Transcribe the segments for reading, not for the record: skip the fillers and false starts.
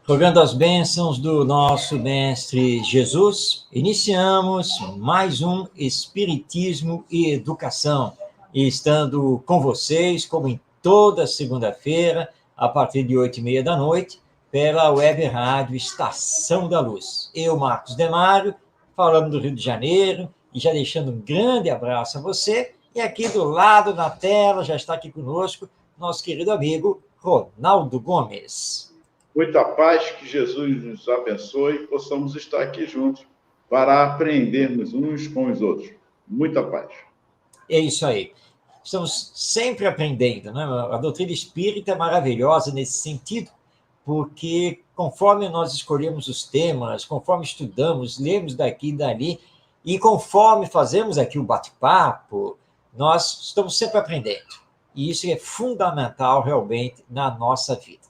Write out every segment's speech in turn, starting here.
Rogando as bênçãos do nosso Mestre Jesus, iniciamos mais um Espiritismo e Educação. E estando com vocês, como em toda segunda-feira, a partir de 8h30 da noite, pela Web Rádio Estação da Luz. Eu, Marcos Demário, falando do Rio de Janeiro, e já deixando um grande abraço a você. E aqui do lado na tela, já está aqui conosco, nosso querido amigo Ronaldo Gomes. Muita paz, que Jesus nos abençoe e possamos estar aqui juntos para aprendermos uns com os outros. Muita paz. É isso aí. Estamos sempre aprendendo, né? A doutrina espírita é maravilhosa nesse sentido, porque conforme nós escolhemos os temas, conforme estudamos, lemos daqui e dali, e conforme fazemos aqui o bate-papo, nós estamos sempre aprendendo. E isso é fundamental realmente na nossa vida.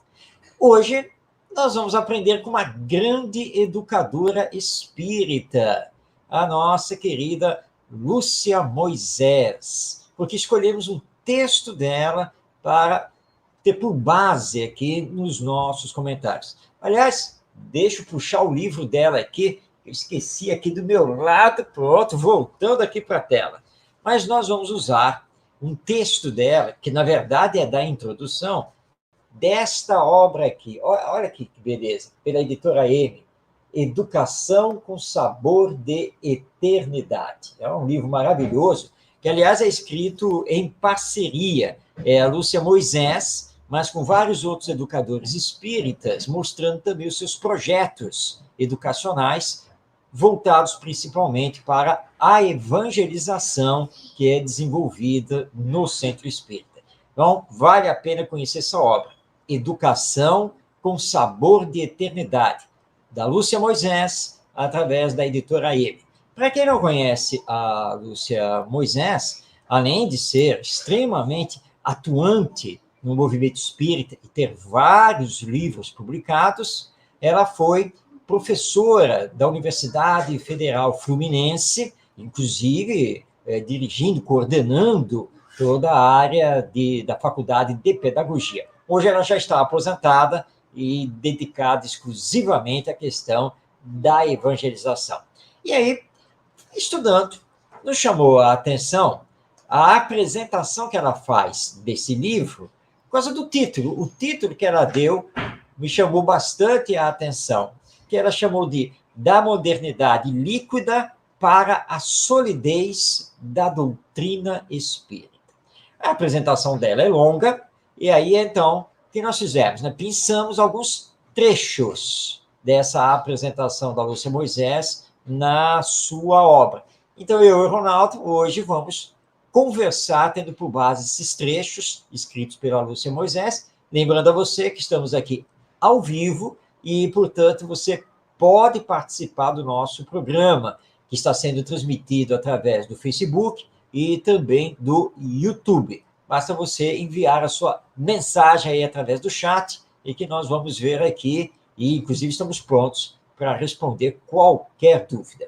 Hoje, nós vamos aprender com uma grande educadora espírita, a nossa querida Lúcia Moisés, porque escolhemos um texto dela para ter por base aqui nos nossos comentários. Aliás, deixa eu puxar o livro dela aqui, eu esqueci aqui do meu lado, pronto, voltando aqui para a tela. Mas nós vamos usar um texto dela, que na verdade é da introdução, desta obra aqui. Olha que beleza, pela editora M, Educação com Sabor de Eternidade. É um livro maravilhoso, que, aliás, é escrito em parceria. É a Lúcia Moisés, mas com vários outros educadores espíritas, mostrando também os seus projetos educacionais, voltados principalmente para a evangelização que é desenvolvida no Centro Espírita. Então, vale a pena conhecer essa obra. Educação com Sabor de Eternidade, da Lúcia Moisés, através da editora M. Para quem não conhece a Lúcia Moisés, além de ser extremamente atuante no movimento espírita e ter vários livros publicados, ela foi professora da Universidade Federal Fluminense, inclusive dirigindo, coordenando toda a área da Faculdade de Pedagogia. Hoje ela já está aposentada e dedicada exclusivamente à questão da evangelização. E aí, estudando, nos chamou a atenção a apresentação que ela faz desse livro, por causa do título. O título que ela deu me chamou bastante a atenção, que ela chamou de Da Modernidade Líquida para a Solidez da Doutrina Espírita. A apresentação dela é longa, e aí, então, o que nós fizemos? Pensamos alguns trechos dessa apresentação da Lúcia Moisés na sua obra. Então, eu e o Ronaldo, hoje, vamos conversar, tendo por base esses trechos escritos pela Lúcia Moisés, lembrando a você que estamos aqui ao vivo e, portanto, você pode participar do nosso programa, que está sendo transmitido através do Facebook e também do YouTube. Basta você enviar a sua mensagem aí através do chat e que nós vamos ver aqui e, inclusive, estamos prontos para responder qualquer dúvida.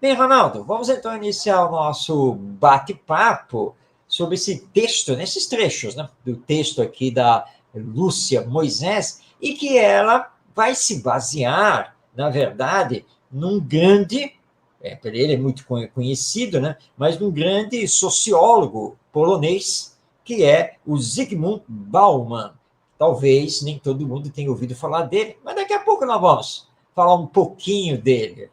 Bem, Ronaldo, vamos então iniciar o nosso bate-papo sobre esse texto, nesses trechos, do texto aqui da Lúcia Moisés, e que ela vai se basear, na verdade, num grande, ele é muito conhecido, mas num grande sociólogo polonês, que é o Zygmunt Bauman. Talvez nem todo mundo tenha ouvido falar dele, mas daqui a pouco nós vamos falar um pouquinho dele.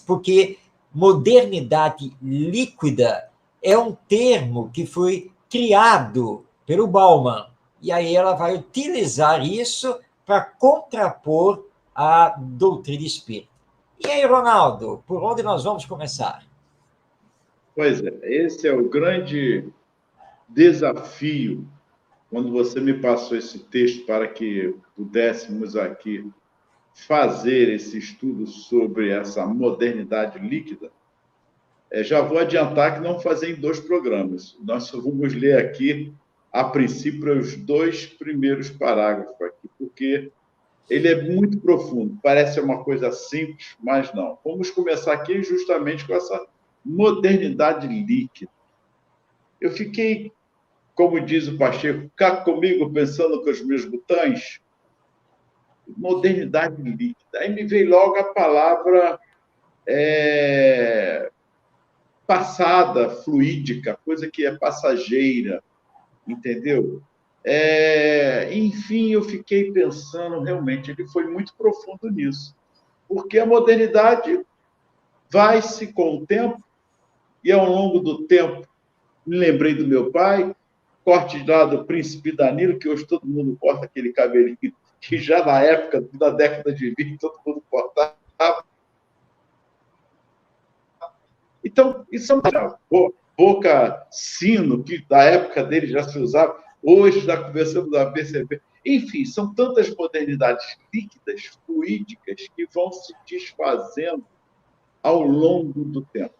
Porque modernidade líquida é um termo que foi criado pelo Bauman, e aí ela vai utilizar isso para contrapor a doutrina espírita. E aí, Ronaldo, por onde nós vamos começar? Pois é, esse é o grande desafio quando você me passou esse texto para que pudéssemos aqui fazer esse estudo sobre essa modernidade líquida. Já vou adiantar que não fazer em 2 programas. Nós vamos ler aqui, a princípio, os 2 primeiros parágrafos aqui, porque ele é muito profundo. Parece uma coisa simples, mas não. Vamos começar aqui justamente com essa modernidade líquida. Eu fiquei, como diz o Pacheco, cá comigo pensando com os meus botões. modernidade líquida. Aí me veio logo a palavra passada, fluídica, coisa que é passageira, entendeu? Enfim, eu fiquei pensando, realmente, ele foi muito profundo nisso, porque a modernidade vai-se com o tempo, e ao longo do tempo, me lembrei do meu pai, corte lá do Príncipe Danilo, que hoje todo mundo corta aquele cabelinho, que já na época da década de 20, todo mundo cortava. Então, isso é uma boca sino, que da época dele já se usava, hoje já começamos a perceber. Enfim, são tantas modernidades líquidas, fluídicas, que vão se desfazendo ao longo do tempo.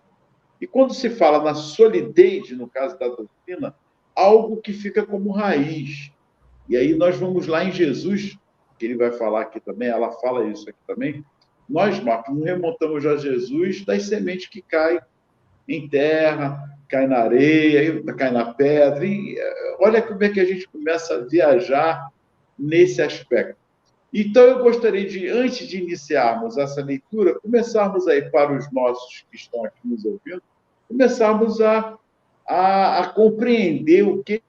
E quando se fala na solidez, no caso da doutrina, algo que fica como raiz. E aí nós vamos lá em Jesus, que ele vai falar aqui também, ela fala isso aqui também. Nós, Marcos, não remontamos a Jesus das sementes que caem em terra, cai na areia, cai na pedra. E olha como é que a gente começa a viajar nesse aspecto. Então, eu gostaria de, antes de iniciarmos essa leitura, começarmos aí para os nossos que estão aqui nos ouvindo, começarmos a compreender o que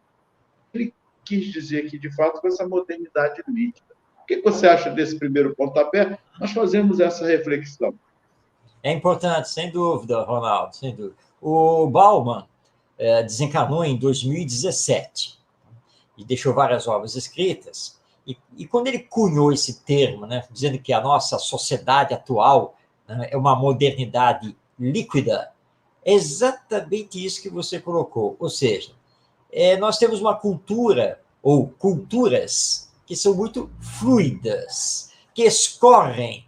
ele quis dizer aqui, de fato, com essa modernidade líquida. O que você acha desse primeiro pontapé? Nós fazemos essa reflexão. É importante, sem dúvida, Ronaldo, sem dúvida. O Bauman desencarnou em 2017 e deixou várias obras escritas. E quando ele cunhou esse termo, né, dizendo que a nossa sociedade atual, né, é uma modernidade líquida, é exatamente isso que você colocou. Ou seja, nós temos uma cultura, ou culturas, que são muito fluidas, que escorrem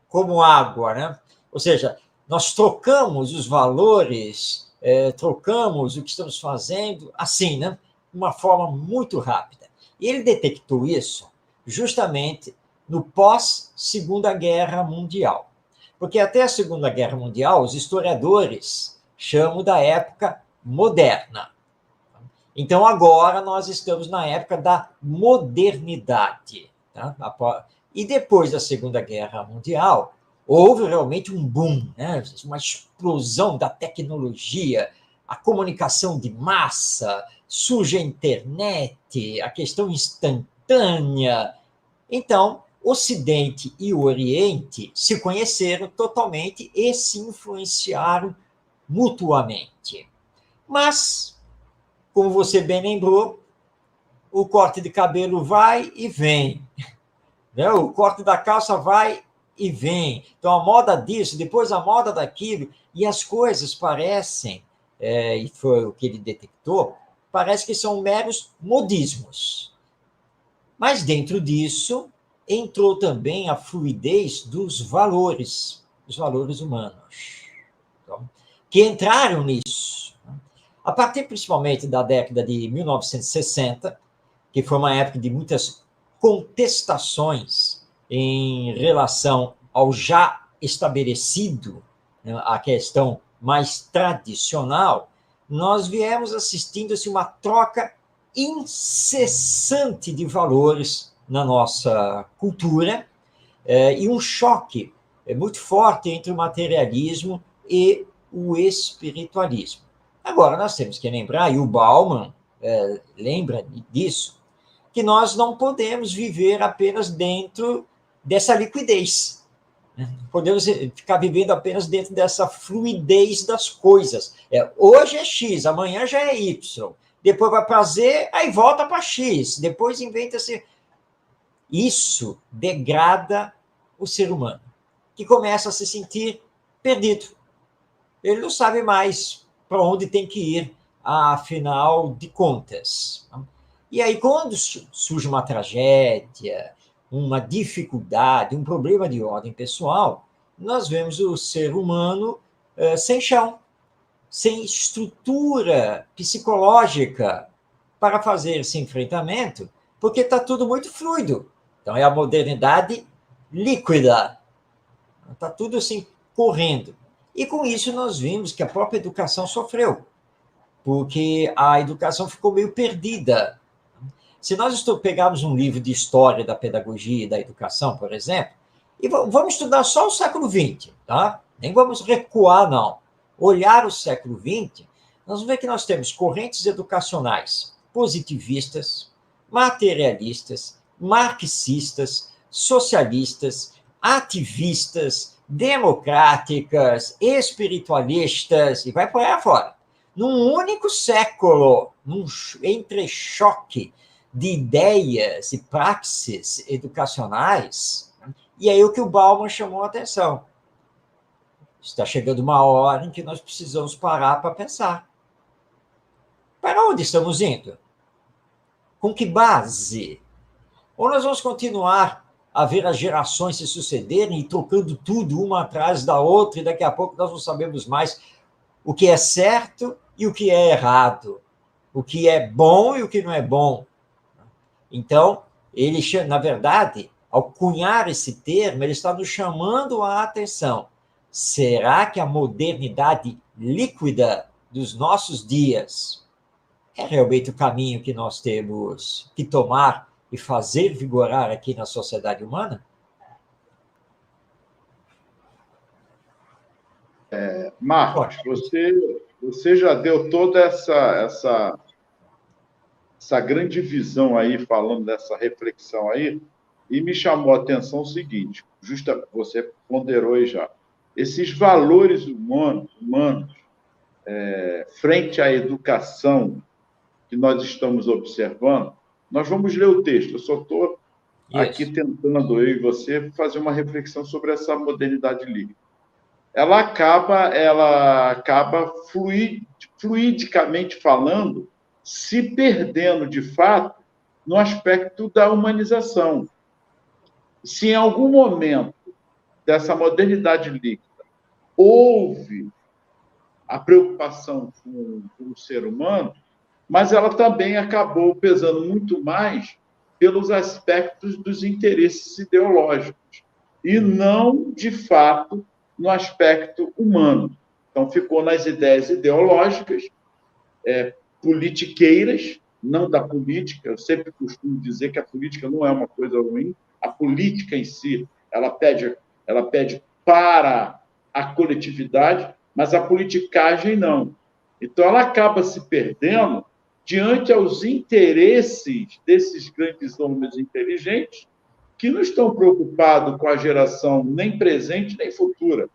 como água, né? Ou seja, nós trocamos os valores, trocamos o que estamos fazendo, assim, né? De uma forma muito rápida. E ele detectou isso justamente no pós-Segunda Guerra Mundial. Porque até a Segunda Guerra Mundial, os historiadores chamam da época moderna. Então, agora nós estamos na época da modernidade. Tá? E depois da Segunda Guerra Mundial, houve realmente um boom, né? Uma explosão da tecnologia, a comunicação de massa, surge a internet, a questão instantânea. Então, Ocidente e o Oriente se conheceram totalmente e se influenciaram mutuamente. Mas, como você bem lembrou, o corte de cabelo vai e vem, né? O corte da calça vai e vem. Então, a moda disso, depois a moda daquilo, e as coisas parecem, e foi o que ele detectou, parece que são meros modismos. Mas, dentro disso, entrou também a fluidez dos valores, os valores humanos, então, que entraram nisso. A partir, principalmente, da década de 1960, que foi uma época de muitas contestações em relação ao já estabelecido, né, a questão mais tradicional, nós viemos assistindo assim, uma troca incessante de valores na nossa cultura, e um choque muito forte entre o materialismo e o espiritualismo. Agora, nós temos que lembrar, e o Bauman lembra disso, que nós não podemos viver apenas dentro dessa liquidez. Podemos ficar vivendo apenas dentro dessa fluidez das coisas. Hoje é X, amanhã já é Y. Depois vai para Z, aí volta para X. Depois inventa-se. Isso degrada o ser humano, que começa a se sentir perdido. Ele não sabe mais para onde tem que ir, afinal de contas. E aí, quando surge uma tragédia, uma dificuldade, um problema de ordem pessoal, nós vemos o ser humano sem chão, sem estrutura psicológica para fazer esse enfrentamento, porque está tudo muito fluido. Então, é a modernidade líquida. Está tudo assim, correndo. E com isso nós vimos que a própria educação sofreu, porque a educação ficou meio perdida. Se nós pegarmos um livro de história da pedagogia e da educação, por exemplo, e vamos estudar só o século XX, tá? Nem vamos recuar, não. Olhar o século XX, nós vamos ver que nós temos correntes educacionais positivistas, materialistas, marxistas, socialistas, ativistas, democráticas, espiritualistas, e vai por aí afora. Num único século, num entrechoque de ideias e praxes educacionais, e aí o que o Bauman chamou a atenção. Está chegando uma hora em que nós precisamos parar para pensar. Para onde estamos indo? Com que base? Ou nós vamos continuar a ver as gerações se sucederem e trocando tudo uma atrás da outra, e daqui a pouco nós não sabemos mais o que é certo e o que é errado, o que é bom e o que não é bom. Então, ele, na verdade, ao cunhar esse termo, ele está nos chamando a atenção. Será que a modernidade líquida dos nossos dias é realmente o caminho que nós temos que tomar e fazer vigorar aqui na sociedade humana? Marcos, você já deu toda essa grande visão aí, falando dessa reflexão aí, e me chamou a atenção o seguinte, você ponderou aí já, esses valores humanos frente à educação que nós estamos observando, nós vamos ler o texto, eu só estou aqui tentando, eu e você, fazer uma reflexão sobre essa modernidade líquida. Ela acaba fluidicamente falando, se perdendo, de fato, no aspecto da humanização. Se em algum momento dessa modernidade líquida houve a preocupação com o ser humano, mas ela também acabou pesando muito mais pelos aspectos dos interesses ideológicos, e não, de fato, no aspecto humano. Então, ficou nas ideias ideológicas, politiqueiras, não da política. Eu sempre costumo dizer que a política não é uma coisa ruim. A política em si, ela pede para a coletividade, mas a politicagem não. Então, ela acaba se perdendo diante aos interesses desses grandes homens inteligentes que não estão preocupados com a geração nem presente nem futura.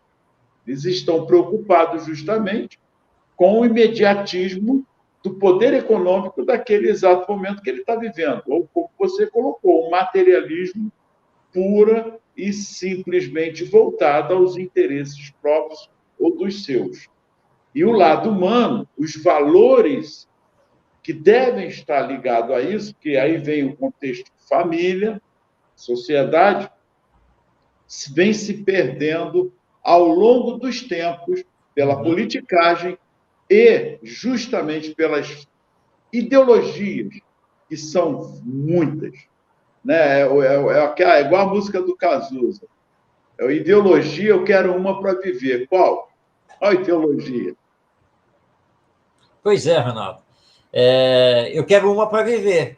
Eles estão preocupados justamente com o imediatismo do poder econômico daquele exato momento que ele está vivendo. Ou, como você colocou, o materialismo pura e simplesmente voltado aos interesses próprios ou dos seus. E o lado humano, os valores que devem estar ligados a isso, que aí vem o contexto família, sociedade, vem se perdendo ao longo dos tempos pela politicagem e justamente pelas ideologias, que são muitas. Né? É igual a música do Cazuza. Ideologia, eu quero uma para viver. Qual? Qual ideologia? Pois é, Ronaldo. Eu quero uma para viver.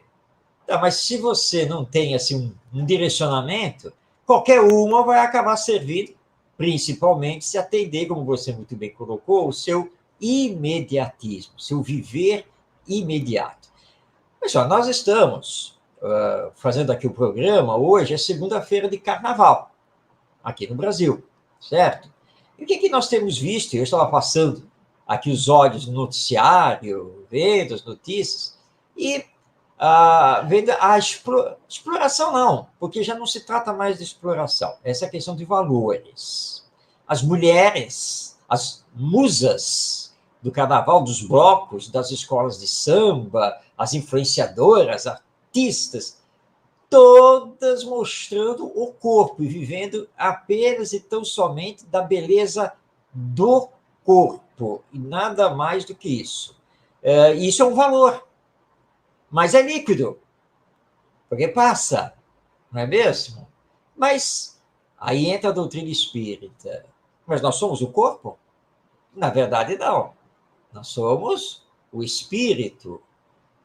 Tá, mas se você não tem assim, um direcionamento, qualquer uma vai acabar servindo, principalmente se atender, como você muito bem colocou, o seu imediatismo, seu viver imediato. Pessoal, nós estamos fazendo aqui o programa, hoje é segunda-feira de carnaval, aqui no Brasil, certo? E o que nós temos visto? Eu estava passando aqui os olhos no noticiário, vendo as notícias, e vendo a exploração não, porque já não se trata mais de exploração, essa é a questão de valores. As mulheres, as musas do carnaval, dos blocos, das escolas de samba, as influenciadoras, artistas, todas mostrando o corpo e vivendo apenas e tão somente da beleza do corpo, e nada mais do que isso. Isso é um valor, mas é líquido, porque passa, não é mesmo? Mas aí entra a doutrina espírita. Mas nós somos o corpo? Na verdade, não. Nós somos o espírito.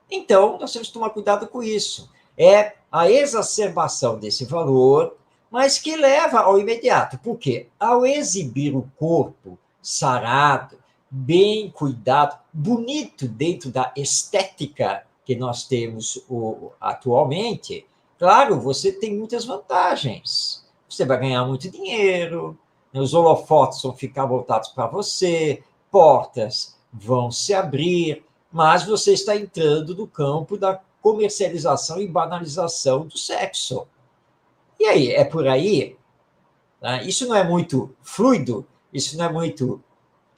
Então, nós temos que tomar cuidado com isso. É a exacerbação desse valor, mas que leva ao imediato. Por quê? Ao exibir o corpo sarado, bem cuidado, bonito dentro da estética que nós temos atualmente, claro, você tem muitas vantagens. Você vai ganhar muito dinheiro, os holofotes vão ficar voltados para você, portas vão se abrir, mas você está entrando no campo da comercialização e banalização do sexo. E aí, é por aí? Né? Isso não é muito fluido? Isso não é muito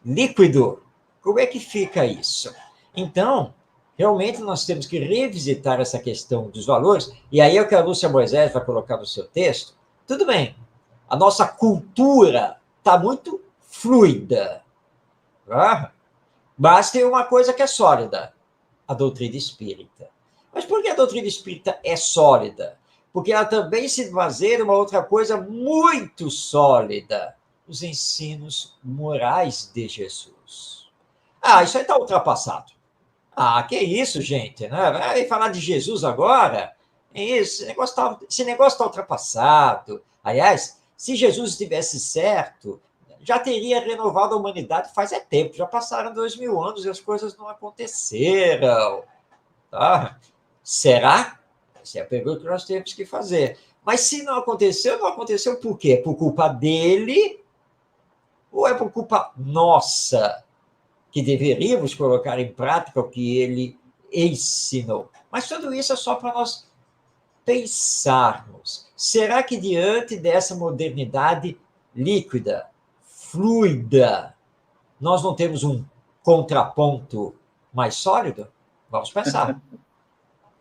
líquido? Como é que fica isso? Então, realmente nós temos que revisitar essa questão dos valores, e aí é o que a Lúcia Moisés vai colocar no seu texto. Tudo bem, a nossa cultura está muito fluida, tá? Mas tem uma coisa que é sólida, a doutrina espírita. Mas por que a doutrina espírita é sólida? Porque ela também se baseia em uma outra coisa muito sólida, os ensinos morais de Jesus. Ah, isso aí está ultrapassado. Ah, que isso, gente, né? Vai falar de Jesus agora? Isso, esse negócio está ultrapassado. Aliás, se Jesus estivesse certo, já teria renovado a humanidade faz tempo. Já passaram 2000 anos e as coisas não aconteceram. Tá? Será? Essa é a pergunta que nós temos que fazer. Mas se não aconteceu, não aconteceu por quê? Por culpa dele ou é por culpa nossa, que deveríamos colocar em prática o que ele ensinou? Mas tudo isso é só para nós pensarmos. Será que diante dessa modernidade líquida, fluida, nós não temos um contraponto mais sólido? Vamos pensar.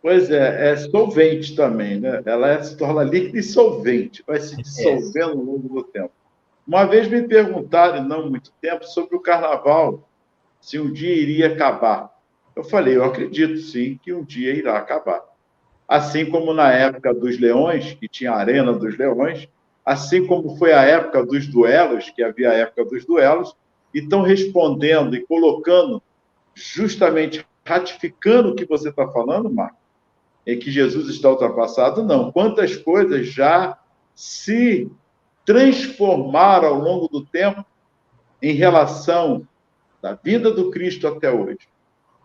Pois é, é solvente também, né? Ela se torna líquida e solvente, vai se É. dissolvendo ao longo do tempo. Uma vez me perguntaram, não muito tempo, sobre o carnaval, se um dia iria acabar. Eu falei, eu acredito sim que um dia irá acabar. Assim como na época dos leões, que tinha a Arena dos Leões, assim como foi a época dos duelos, que havia a época dos duelos, e estão respondendo e colocando, justamente ratificando o que você está falando, Marco, em que Jesus está ultrapassado, não. Quantas coisas já se transformaram ao longo do tempo em relação da vida do Cristo até hoje.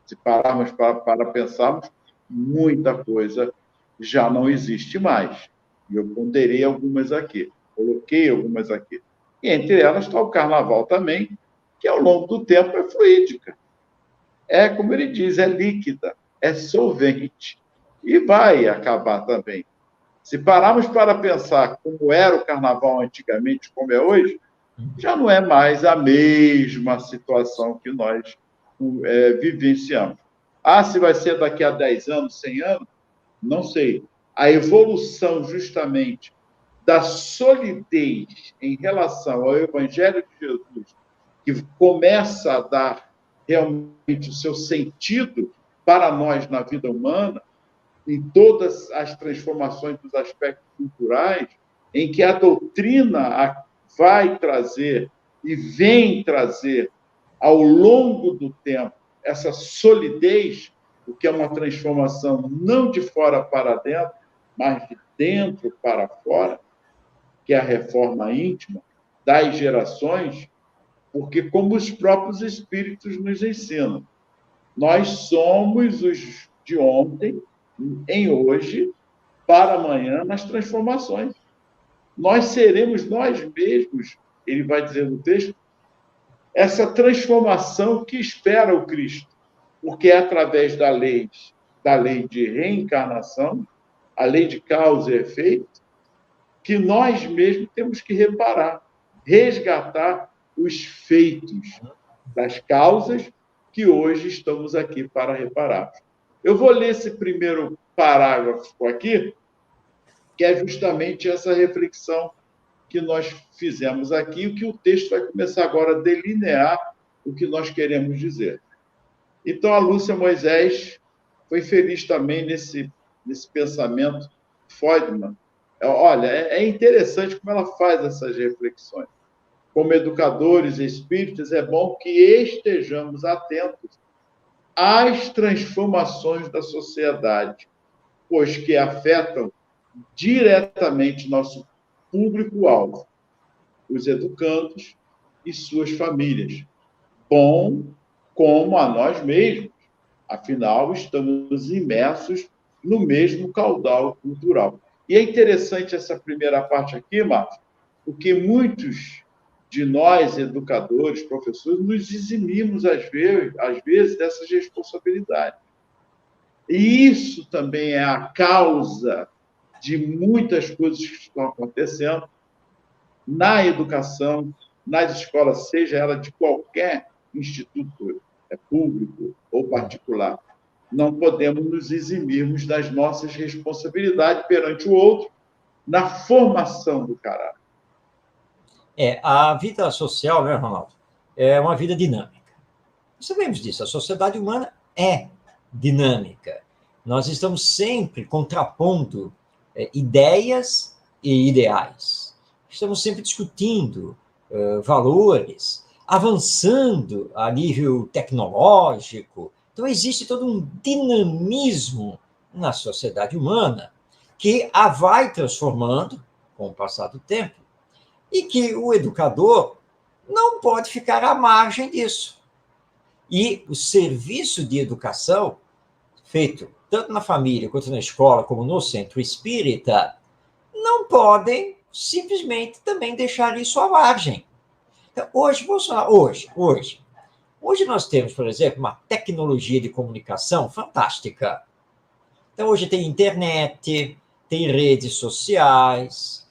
Se pararmos para pensarmos, muita coisa já não existe mais. E eu ponderei algumas aqui, coloquei algumas aqui. E entre elas está o carnaval também, que ao longo do tempo é fluídica. É, como ele diz, é líquida, é solvente. E vai acabar também. Se pararmos para pensar como era o carnaval antigamente, como é hoje, já não é mais a mesma situação que nós vivenciamos. Ah, se vai ser daqui a 10 anos, 100 anos? Não sei. A evolução, justamente, da solidez em relação ao Evangelho de Jesus, que começa a dar realmente o seu sentido para nós na vida humana, em todas as transformações dos aspectos culturais, em que a doutrina vai trazer e vem trazer ao longo do tempo essa solidez, o que é uma transformação não de fora para dentro, mas de dentro para fora, que é a reforma íntima das gerações, porque como os próprios espíritos nos ensinam, nós somos os de ontem, em hoje, para amanhã, nas transformações. Nós seremos nós mesmos, ele vai dizer no texto, essa transformação que espera o Cristo, porque é através da lei de reencarnação, a lei de causa e efeito, que nós mesmos temos que reparar, resgatar os feitos das causas que hoje estamos aqui para reparar. Eu vou ler esse primeiro parágrafo aqui, que é justamente essa reflexão que nós fizemos aqui, o que o texto vai começar agora a delinear o que nós queremos dizer. Então, a Lúcia Moisés foi feliz também nesse pensamento Freudman. Olha, é interessante como ela faz essas reflexões. Como educadores espíritas, é bom que estejamos atentos as transformações da sociedade, pois que afetam diretamente nosso público-alvo, os educandos e suas famílias, bom como a nós mesmos. Afinal, estamos imersos no mesmo caudal cultural. E é interessante essa primeira parte aqui, Marcos, porque muitos de nós, educadores, professores, nos eximimos, às vezes dessas responsabilidades. E isso também é a causa de muitas coisas que estão acontecendo na educação, nas escolas, seja ela de qualquer instituto, público ou particular. Não podemos nos eximirmos das nossas responsabilidades perante o outro na formação do caráter. A vida social, né, Ronaldo, é uma vida dinâmica. Sabemos disso, a sociedade humana é dinâmica. Nós estamos sempre contrapondo ideias e ideais. Estamos sempre discutindo valores, avançando a nível tecnológico. Então, existe todo um dinamismo na sociedade humana que a vai transformando com o passar do tempo e que o educador não pode ficar à margem disso. E o serviço de educação, feito tanto na família, quanto na escola, como no centro espírita, não podem simplesmente também deixar isso à margem. Então, hoje nós temos, por exemplo, uma tecnologia de comunicação fantástica. Então, hoje tem internet, tem redes sociais,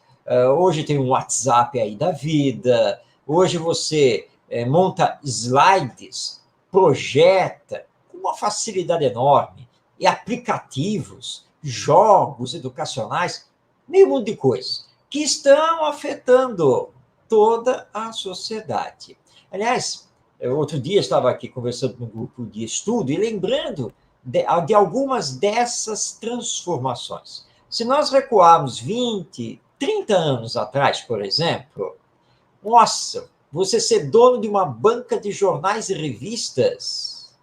hoje tem um WhatsApp aí da vida, hoje você monta slides, projeta com uma facilidade enorme, e aplicativos, jogos educacionais, meio mundo de coisas, que estão afetando toda a sociedade. Aliás, outro dia estava aqui conversando com um grupo de estudo e lembrando de algumas dessas transformações. Se nós recuarmos 20, 30 anos atrás, por exemplo, nossa, você ser dono de uma banca de jornais e revistas,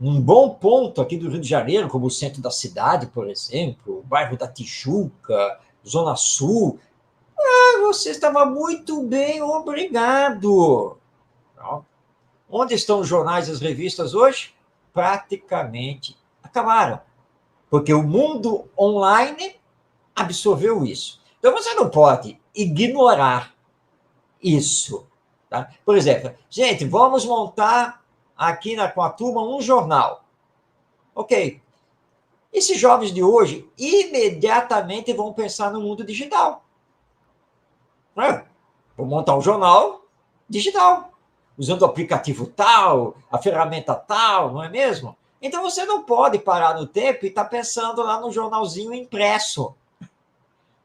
um bom ponto aqui do Rio de Janeiro, como o centro da cidade, por exemplo, o bairro da Tijuca, Zona Sul, você estava muito bem, obrigado. Onde estão os jornais e as revistas hoje? Praticamente acabaram, porque o mundo online absorveu isso. Então, você não pode ignorar isso. Tá? Por exemplo, gente, vamos montar aqui com a turma um jornal. Ok. Esses jovens de hoje imediatamente vão pensar no mundo digital. Vou montar um jornal digital, usando o aplicativo tal, a ferramenta tal, não é mesmo? Então, você não pode parar no tempo e estar pensando lá no jornalzinho impresso.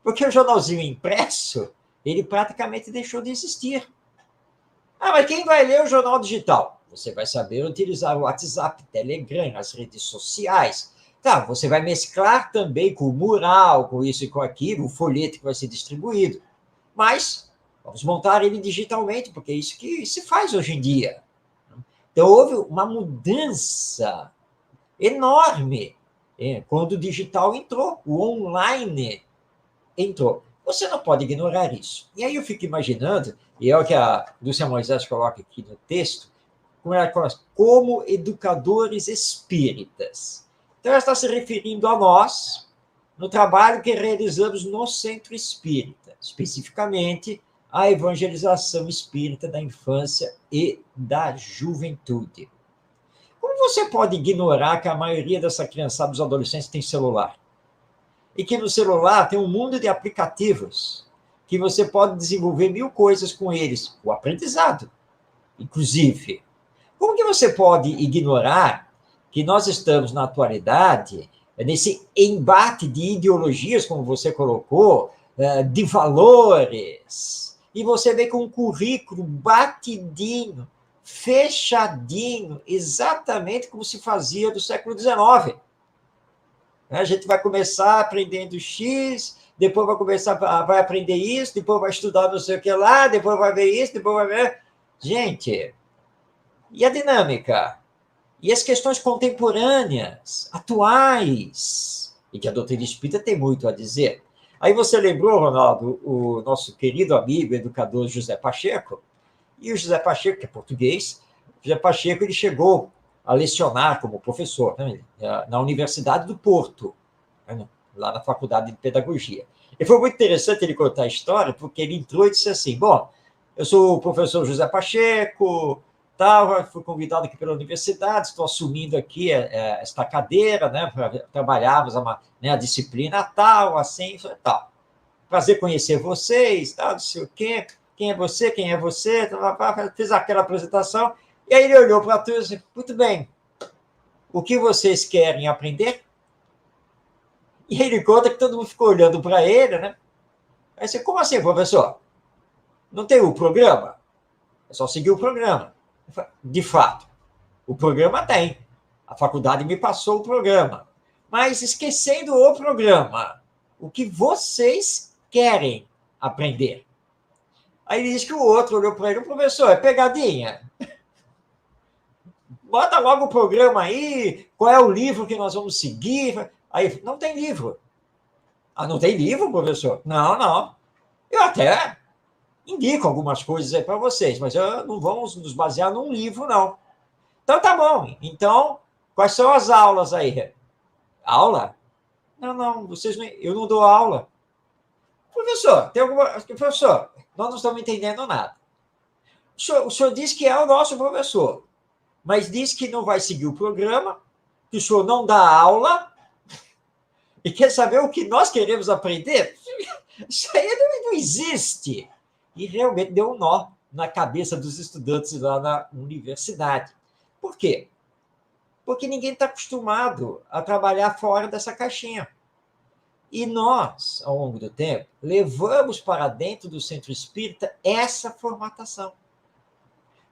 Porque o jornalzinho impresso, ele praticamente deixou de existir. Mas quem vai ler o jornal digital? Você vai saber utilizar o WhatsApp, Telegram, as redes sociais. Tá, você vai mesclar também com o mural, com isso e com aquilo, o folheto que vai ser distribuído. Mas vamos montar ele digitalmente, porque é isso que se faz hoje em dia. Então, houve uma mudança enorme quando o digital entrou, o online entrou. Você não pode ignorar isso. E aí eu fico imaginando, e é o que a Lúcia Moisés coloca aqui no texto, como educadores espíritas. Então, ela está se referindo a nós, no trabalho que realizamos no Centro Espírita, especificamente a evangelização espírita da infância e da juventude. Como você pode ignorar que a maioria dessa criançada, dos adolescentes, tem celular? E que no celular tem um mundo de aplicativos que você pode desenvolver 1000 coisas com eles, o aprendizado, inclusive. Como que você pode ignorar que nós estamos, na atualidade, nesse embate de ideologias, como você colocou, de valores, e você vê com um currículo batidinho, fechadinho, exatamente como se fazia do século XIX. A gente vai começar aprendendo X, depois vai aprender isso, depois vai estudar não sei o que lá, depois vai ver isso, depois vai ver... Gente, e a dinâmica? e as questões contemporâneas, atuais, e que a doutrina espírita tem muito a dizer. Aí você lembrou, Ronaldo, o nosso querido amigo, educador José Pacheco, e o José Pacheco, que é português, José Pacheco ele chegou a lecionar como professor, né, na Universidade do Porto, né, lá na Faculdade de Pedagogia. E foi muito interessante ele contar a história, porque ele entrou e disse assim, bom, eu sou o professor José Pacheco, tal, fui convidado aqui pela universidade, estou assumindo aqui esta cadeira, né, para trabalharmos a disciplina tal, assim, tal. Prazer conhecer vocês, tal, não sei o quê, quem é você, fiz aquela apresentação, e aí ele olhou para a turma e disse, muito bem, o que vocês querem aprender? E ele conta que todo mundo ficou olhando para ele, né? Aí disse, como assim, professor? Não tem o programa? É só seguir o programa. De fato, o programa tem. A faculdade me passou o programa. Mas esquecendo o programa, o que vocês querem aprender? Aí ele diz que o outro olhou para ele, professor, é pegadinha. Bota logo o programa aí, qual é o livro que nós vamos seguir? Aí, não tem livro. Ah, não tem livro, professor? Não, não. Eu até indico algumas coisas aí para vocês, mas não vamos nos basear num livro, não. Então, tá bom. Então, quais são as aulas aí? Aula? Não, não, eu não dou aula. Professor, professor, nós não estamos entendendo nada. O senhor diz que é o nosso professor, mas diz que não vai seguir o programa, que o senhor não dá aula e quer saber o que nós queremos aprender? Isso aí não existe. E realmente deu um nó na cabeça dos estudantes lá na universidade. Por quê? Porque ninguém está acostumado a trabalhar fora dessa caixinha. E nós, ao longo do tempo, levamos para dentro do centro espírita essa formatação.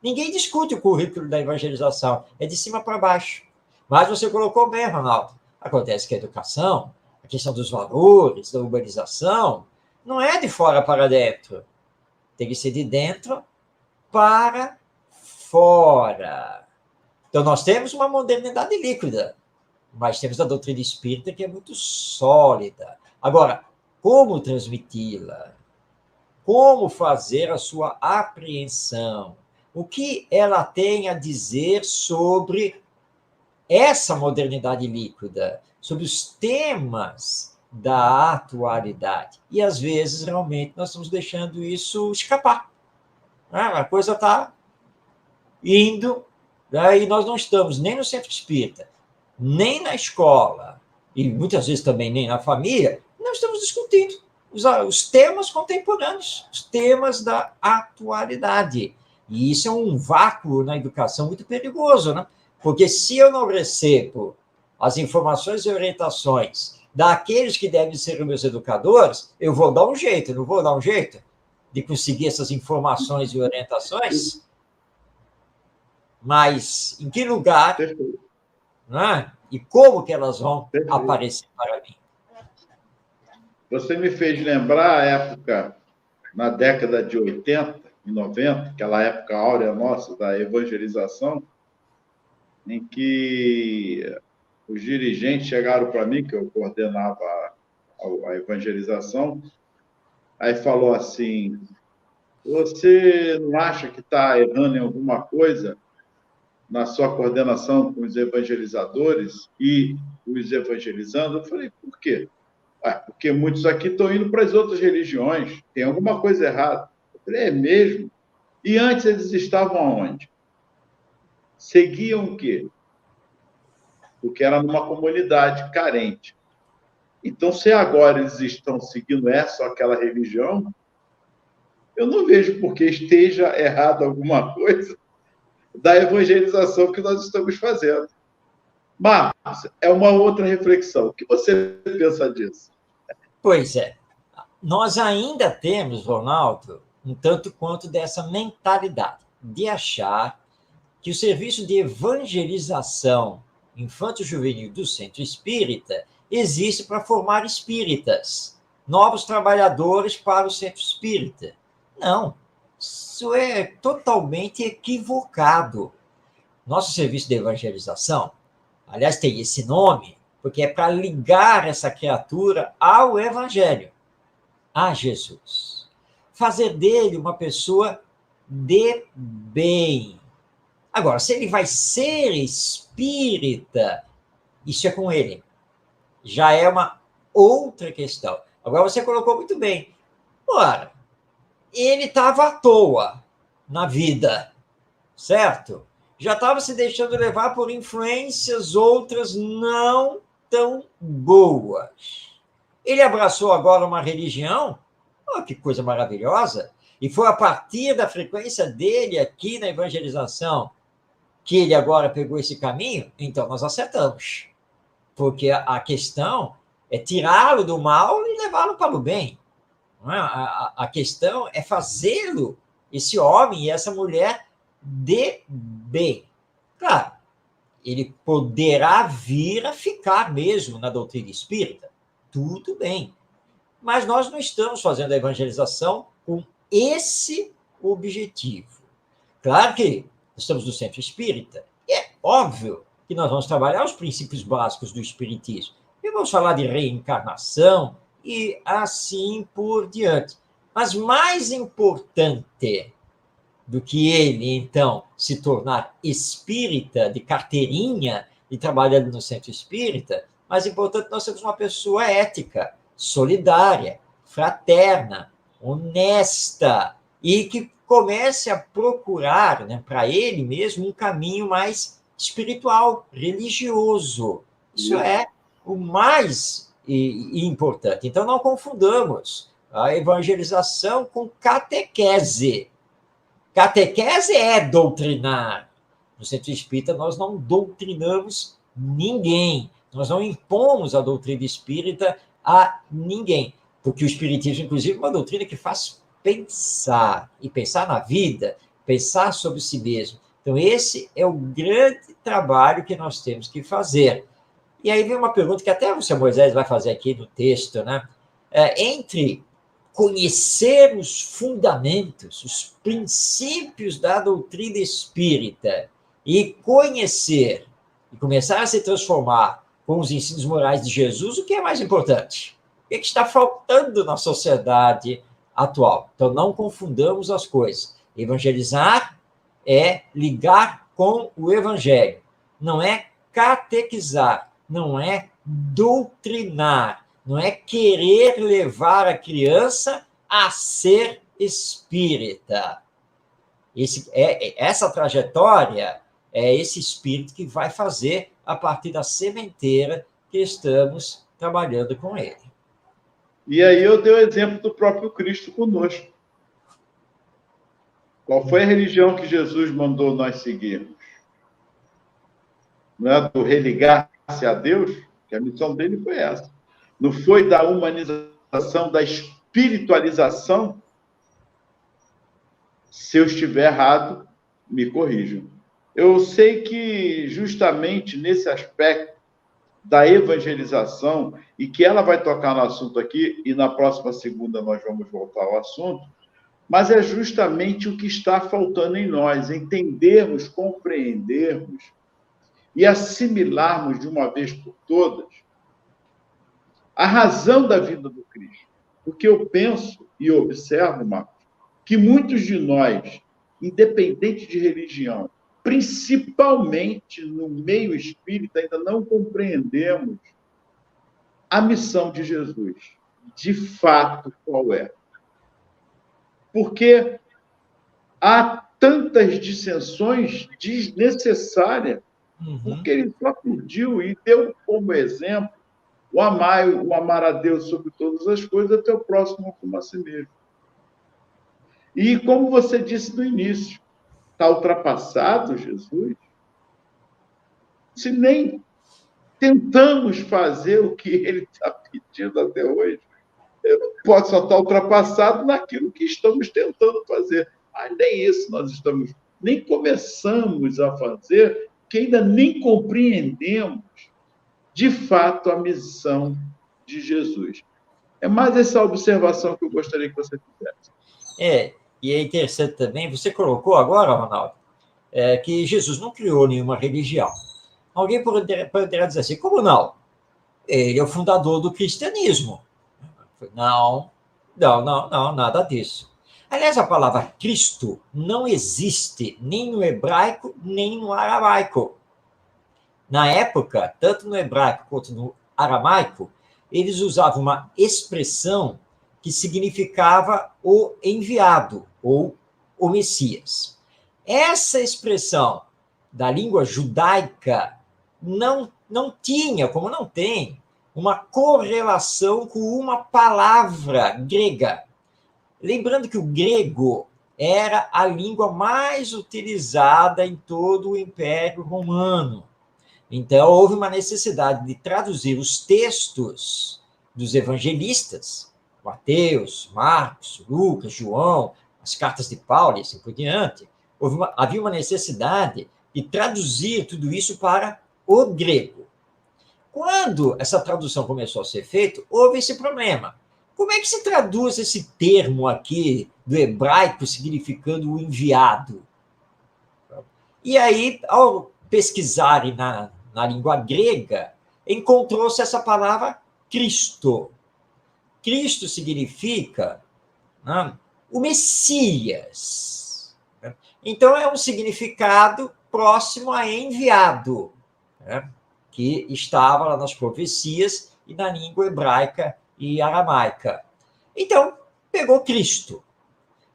Ninguém discute o currículo da evangelização, é de cima para baixo. Mas você colocou bem, Ronaldo. Acontece que a educação, a questão dos valores, da urbanização, não é de fora para dentro. Tem que ser de dentro para fora. Então, nós temos uma modernidade líquida, mas temos a doutrina espírita que é muito sólida. Agora, como transmiti-la? Como fazer a sua apreensão? O que ela tem a dizer sobre essa modernidade líquida, sobre os temas da atualidade? E, às vezes, realmente, nós estamos deixando isso escapar. A coisa está indo, né? E nós não estamos nem no centro espírita, nem na escola, e muitas vezes também nem na família, não estamos discutindo os temas contemporâneos, os temas da atualidade. E isso é um vácuo na educação muito perigoso, né? Porque se eu não recebo as informações e orientações daqueles que devem ser os meus educadores, eu vou dar um jeito, não vou dar um jeito de conseguir essas informações e orientações? Mas em que lugar, né? E como que elas vão aparecer para mim? Você me fez lembrar a época, na década de 80 e 90, aquela época áurea nossa da evangelização, em que os dirigentes chegaram para mim, que eu coordenava a evangelização, aí falou assim, você não acha que está errando em alguma coisa na sua coordenação com os evangelizadores e os evangelizando? Eu falei, por quê? Porque muitos aqui estão indo para as outras religiões, tem alguma coisa errada. Eu falei, é mesmo? E antes eles estavam aonde? Seguiam o quê? Porque era numa comunidade carente. Então, se agora eles estão seguindo essa ou aquela religião, eu não vejo por que esteja errado alguma coisa da evangelização que nós estamos fazendo. Mas é uma outra reflexão. O que você pensa disso? Pois é. Nós ainda temos, Ronaldo, um tanto quanto dessa mentalidade de achar que o serviço de evangelização infanto-juvenil do Centro Espírita existe para formar espíritas, novos trabalhadores para o Centro Espírita. Não, isso é totalmente equivocado. Nosso serviço de evangelização, aliás, tem esse nome, porque é para ligar essa criatura ao Evangelho, a Jesus. Fazer dele uma pessoa de bem. Agora, se ele vai ser espírita, isso é com ele. Já é uma outra questão. Agora, você colocou muito bem. Ora, ele estava à toa na vida, certo? Já estava se deixando levar por influências outras não tão boas. Ele abraçou agora uma religião, oh, que coisa maravilhosa, e foi a partir da frequência dele aqui na evangelização que ele agora pegou esse caminho, então nós acertamos. Porque a questão é tirá-lo do mal e levá-lo para o bem. Não é? A questão é fazê-lo, esse homem e essa mulher, de bem. Claro, ele poderá vir a ficar mesmo na doutrina espírita. Tudo bem. Mas nós não estamos fazendo a evangelização com esse objetivo. Claro que estamos no centro espírita, e é óbvio que nós vamos trabalhar os princípios básicos do espiritismo. E vamos falar de reencarnação e assim por diante. Mas mais importante do que ele, então, se tornar espírita, de carteirinha, e trabalhando no centro espírita, mais importante, nós temos uma pessoa ética, solidária, fraterna, honesta, e que comece a procurar, né, para ele mesmo um caminho mais espiritual, religioso. Isso é o mais importante. Então, não confundamos a evangelização com catequese. Catequese é doutrinar. No centro espírita, nós não doutrinamos ninguém. Nós não impomos a doutrina espírita a ninguém. Porque o espiritismo, inclusive, é uma doutrina que faz pensar, e pensar na vida, pensar sobre si mesmo. Então, esse é o grande trabalho que nós temos que fazer. E aí vem uma pergunta que até o Sr. Moisés vai fazer aqui no texto, né? Entre conhecer os fundamentos, os princípios da doutrina espírita e conhecer, e começar a se transformar com os ensinos morais de Jesus, o que é mais importante? O que está faltando na sociedade atual? Então, não confundamos as coisas. Evangelizar é ligar com o Evangelho. Não é catequizar, não é doutrinar, não é querer levar a criança a ser espírita. Essa trajetória é esse espírito que vai fazer a partir da sementeira que estamos trabalhando com ele. E aí eu dei o exemplo do próprio Cristo conosco. Qual foi a religião que Jesus mandou nós seguirmos? Não é do religar-se a Deus? Que a missão dele foi essa. Não foi da humanização, da espiritualização? Se eu estiver errado, me corrijam. Eu sei que justamente nesse aspecto da evangelização, e que ela vai tocar no assunto aqui, e na próxima segunda nós vamos voltar ao assunto, mas é justamente o que está faltando em nós, entendermos, compreendermos e assimilarmos de uma vez por todas a razão da vida do Cristo. Porque eu penso e observo, Marcos, que muitos de nós, independente de religião, principalmente no meio espírita, ainda não compreendemos a missão de Jesus. De fato, qual é? Porque há tantas dissensões desnecessárias, porque ele só pediu e deu como exemplo o amar a Deus sobre todas as coisas, até o próximo como a si mesmo. E como você disse no início, está ultrapassado Jesus? Se nem tentamos fazer o que ele está pedindo até hoje, eu não posso só estar ultrapassado naquilo que estamos tentando fazer. Mas nem isso nós estamos, nem começamos a fazer, que ainda nem compreendemos, de fato, a missão de Jesus. É mais essa observação que eu gostaria que você fizesse. E é interessante também, você colocou agora, Ronaldo, que Jesus não criou nenhuma religião. Alguém poderá dizer assim, como não? Ele é o fundador do cristianismo. Não, nada disso. Aliás, a palavra Cristo não existe nem no hebraico, nem no aramaico. Na época, tanto no hebraico quanto no aramaico, eles usavam uma expressão que significava o enviado, ou o Messias. Essa expressão da língua judaica não tinha, como não tem, uma correlação com uma palavra grega. Lembrando que o grego era a língua mais utilizada em todo o Império Romano. Então, houve uma necessidade de traduzir os textos dos evangelistas, Mateus, Marcos, Lucas, João, as cartas de Paulo e assim por diante. Havia uma necessidade de traduzir tudo isso para o grego. Quando essa tradução começou a ser feita, houve esse problema. Como é que se traduz esse termo aqui do hebraico significando o enviado? E aí, ao pesquisarem na língua grega, encontrou-se essa palavra Cristo. Cristo significa o Messias. Então, é um significado próximo a enviado, que estava lá nas profecias e na língua hebraica e aramaica. Então, pegou Cristo.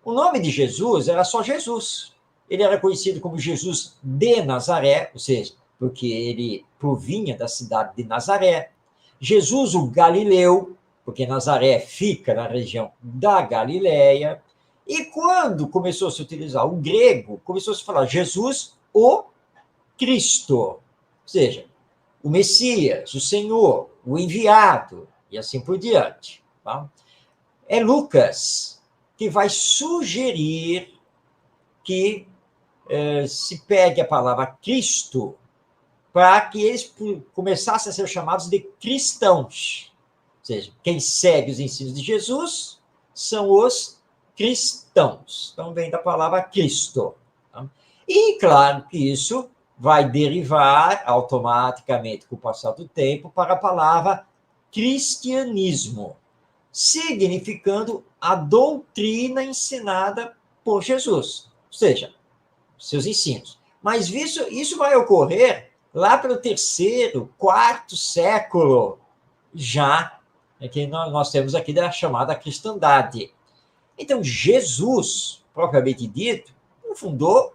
O nome de Jesus era só Jesus. Ele era conhecido como Jesus de Nazaré, ou seja, porque ele provinha da cidade de Nazaré. Jesus o Galileu, porque Nazaré fica na região da Galileia. E quando começou a se utilizar o grego, começou a se falar Jesus o Cristo, ou seja, o Messias, o Senhor, o enviado, e assim por diante. Tá? É Lucas que vai sugerir que se pegue a palavra Cristo para que eles começassem a ser chamados de cristãos. Ou seja, quem segue os ensinos de Jesus são os cristãos. Então, vem da palavra Cristo. Tá? E, claro, que isso vai derivar automaticamente, com o passar do tempo, para a palavra cristianismo, significando a doutrina ensinada por Jesus, ou seja, seus ensinos. Mas isso vai ocorrer lá pelo 3º, 4º século, já que nós temos aqui da chamada cristandade. Então, Jesus, propriamente dito, não fundou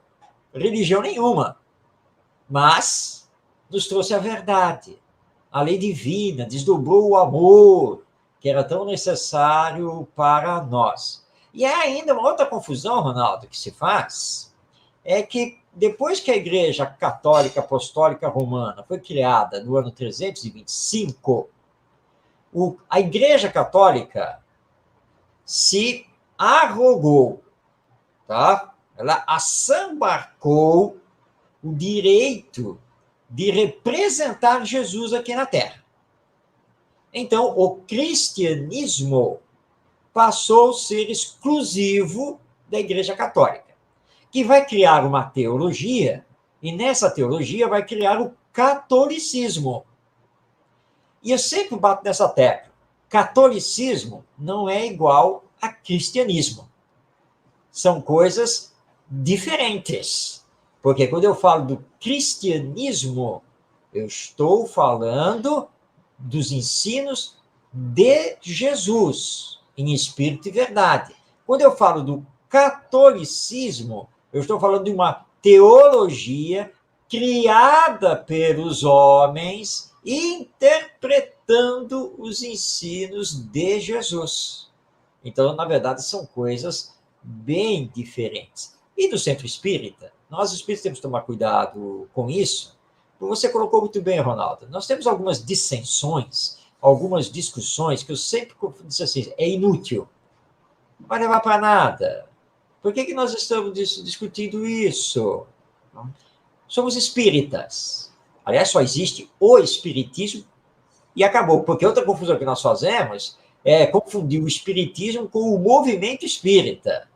religião nenhuma, mas nos trouxe a verdade, a lei divina, desdobrou o amor, que era tão necessário para nós. E há ainda uma outra confusão, Ronaldo, que se faz, é que depois que a Igreja Católica Apostólica Romana foi criada no ano 325, a Igreja Católica se arrogou, tá? Ela assambarcou o direito de representar Jesus aqui na Terra. Então, o cristianismo passou a ser exclusivo da Igreja Católica, que vai criar uma teologia, e nessa teologia vai criar o catolicismo. E eu sempre bato nessa tecla. Catolicismo não é igual a cristianismo. São coisas diferentes. Porque quando eu falo do cristianismo, eu estou falando dos ensinos de Jesus, em espírito e verdade. Quando eu falo do catolicismo, eu estou falando de uma teologia criada pelos homens, interpretando os ensinos de Jesus. Então, na verdade, são coisas bem diferentes. E do centro espírita, nós espíritas temos que tomar cuidado com isso. Você colocou muito bem, Ronaldo. Nós temos algumas dissensões, algumas discussões que eu sempre disse assim, é inútil, não vai levar para nada. Por que nós estamos discutindo isso? Somos espíritas. Aliás, só existe o espiritismo e acabou. Porque outra confusão que nós fazemos é confundir o espiritismo com o movimento espírita,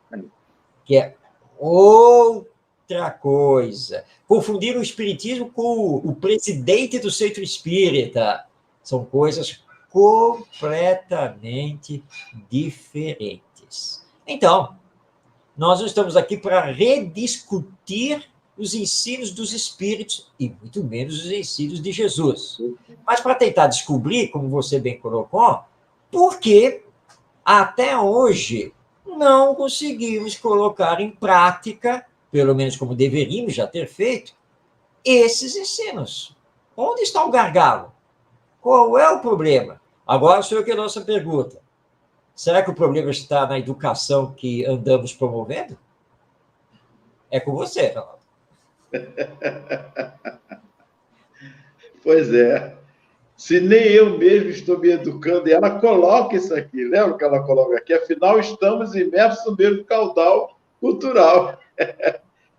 que é outra outra coisa. Confundir o espiritismo com o presidente do centro espírita. São coisas completamente diferentes. Então, nós não estamos aqui para rediscutir os ensinos dos espíritos, e muito menos os ensinos de Jesus. Mas para tentar descobrir, como você bem colocou, por que até hoje não conseguimos colocar em prática, pelo menos como deveríamos já ter feito, esses ensinos. Onde está o gargalo? Qual é o problema? Agora, senhor, que é a nossa pergunta. Será que o problema está na educação que andamos promovendo? É com você, Ronaldo. Pois é. Se nem eu mesmo estou me educando, e ela coloca isso aqui, lembra que ela coloca aqui? Afinal, estamos imersos no mesmo caudal cultural.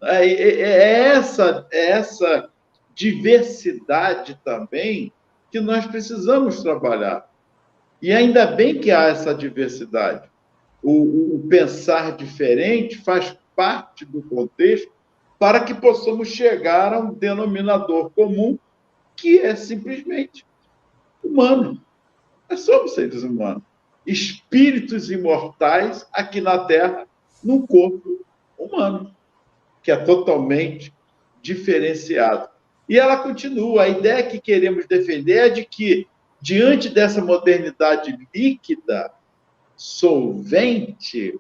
É essa diversidade também que nós precisamos trabalhar. E ainda bem que há essa diversidade. O pensar diferente faz parte do contexto para que possamos chegar a um denominador comum que é simplesmente humano. Nós somos seres humanos. Espíritos imortais aqui na Terra, num corpo humano, que é totalmente diferenciado. E ela continua. A ideia que queremos defender é de que, diante dessa modernidade líquida, solvente,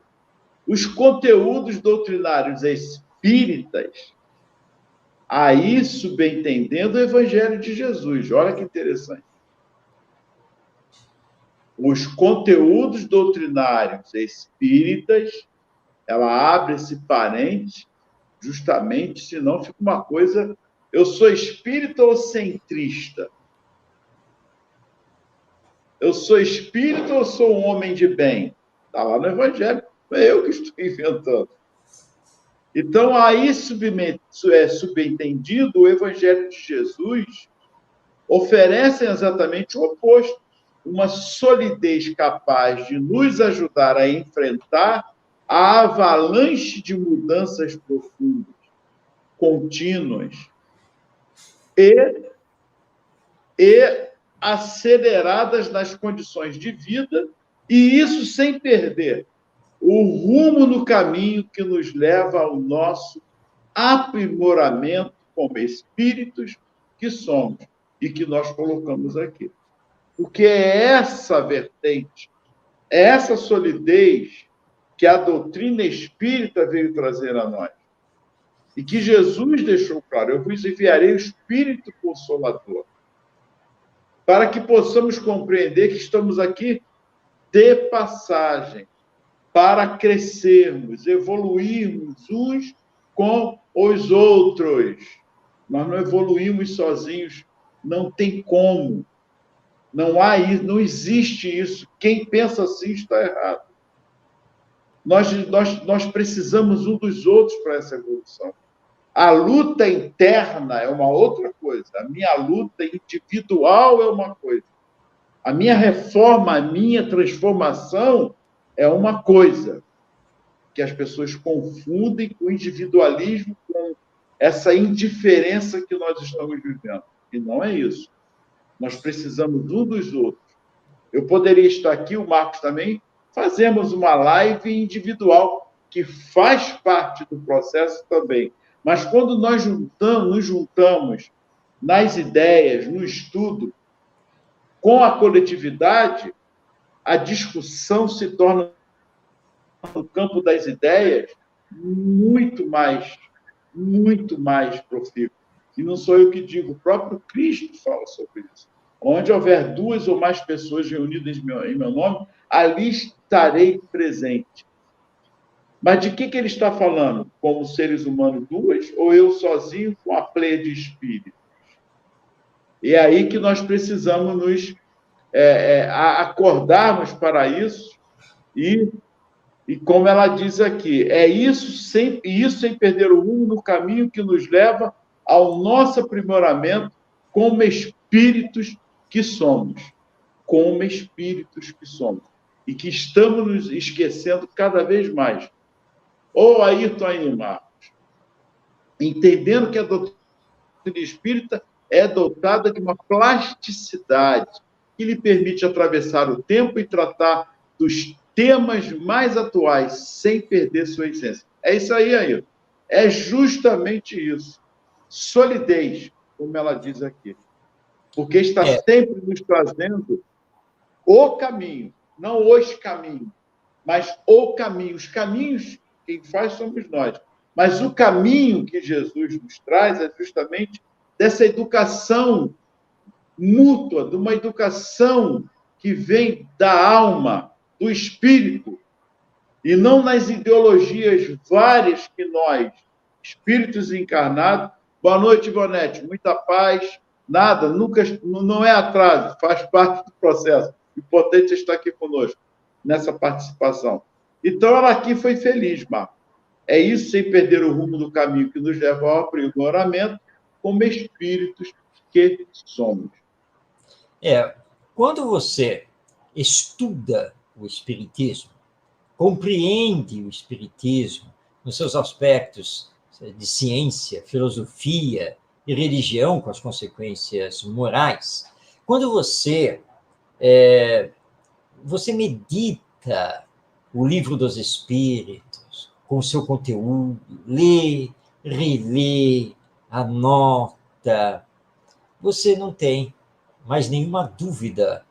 os conteúdos doutrinários espíritas, aí subentendendo o Evangelho de Jesus. Olha que interessante. Os conteúdos doutrinários espíritas, ela abre esse parente, justamente, senão fica uma coisa... Eu sou espírita ou centrista? Eu sou espírita ou sou um homem de bem? Está lá no Evangelho, não é eu que estou inventando. Então, aí subentendido, o Evangelho de Jesus oferece exatamente o oposto, uma solidez capaz de nos ajudar a enfrentar a avalanche de mudanças profundas, contínuas e aceleradas nas condições de vida, e isso sem perder o rumo no caminho que nos leva ao nosso aprimoramento como espíritos que somos e que nós colocamos aqui. Porque é essa vertente, é essa solidez que a doutrina espírita veio trazer a nós. E que Jesus deixou claro: eu vos enviarei o Espírito Consolador, para que possamos compreender que estamos aqui de passagem, para crescermos, evoluirmos uns com os outros. Nós não evoluímos sozinhos, não tem como. Não existe isso. Quem pensa assim está errado. Nós precisamos um dos outros para essa evolução. A luta interna é uma outra coisa. A minha luta individual é uma coisa. A minha reforma, a minha transformação é uma coisa. Que as pessoas confundem com o individualismo, com essa indiferença que nós estamos vivendo. E não é isso. Nós precisamos um dos outros. Eu poderia estar aqui, o Marcos também, fazemos uma live individual, que faz parte do processo também. Mas quando nós nos juntamos nas ideias, no estudo, com a coletividade, a discussão se torna, no campo das ideias, muito mais profícuo. E não sou eu que digo, o próprio Cristo fala sobre isso. Onde houver 2 ou mais pessoas reunidas em meu nome, ali estarei presente. Mas de que ele está falando? Como seres humanos 2, ou eu sozinho com a pleia de espíritos? E é aí que nós precisamos nos acordarmos para isso e como ela diz aqui, isso sem perder o rumo no caminho que nos leva ao nosso aprimoramento como espíritos que somos. Como espíritos que somos. E que estamos nos esquecendo cada vez mais. Ô, Ayrton aí, Marcos, entendendo que a doutrina espírita é dotada de uma plasticidade que lhe permite atravessar o tempo e tratar dos temas mais atuais sem perder sua essência. É isso aí, Ailton. É justamente isso. Solidez, como ela diz aqui. Porque está sempre nos trazendo o caminho, não os caminhos, mas o caminho. Os caminhos, quem faz somos nós. Mas o caminho que Jesus nos traz é justamente dessa educação mútua, de uma educação que vem da alma, do espírito, e não nas ideologias várias que nós, espíritos encarnados... Boa noite, Ivonete. Muita paz. Nada, nunca, não é atraso, faz parte do processo. O importante é estar aqui conosco, nessa participação. Então, ela aqui foi feliz, Marco. É isso, sem perder o rumo do caminho que nos leva ao aprimoramento, como espíritos que somos. Quando você estuda o Espiritismo, compreende o Espiritismo nos seus aspectos de ciência, filosofia e religião, com as consequências morais, quando você medita o Livro dos Espíritos, com o seu conteúdo, lê, relê, anota, você não tem mais nenhuma dúvida,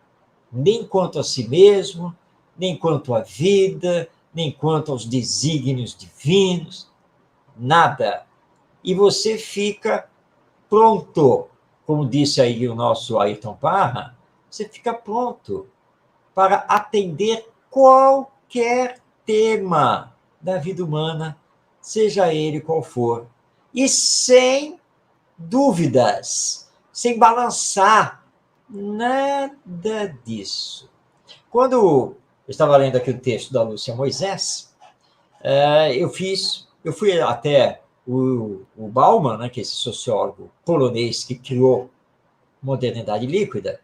nem quanto a si mesmo, nem quanto à vida, nem quanto aos desígnios divinos, nada. E você fica pronto, como disse aí o nosso Ayrton Parra, você fica pronto para atender qualquer tema da vida humana, seja ele qual for, e sem dúvidas, sem balançar, nada disso. Quando eu estava lendo aqui o texto da Lúcia Moisés, eu fui até o Bauman, né, que é esse sociólogo polonês que criou modernidade líquida,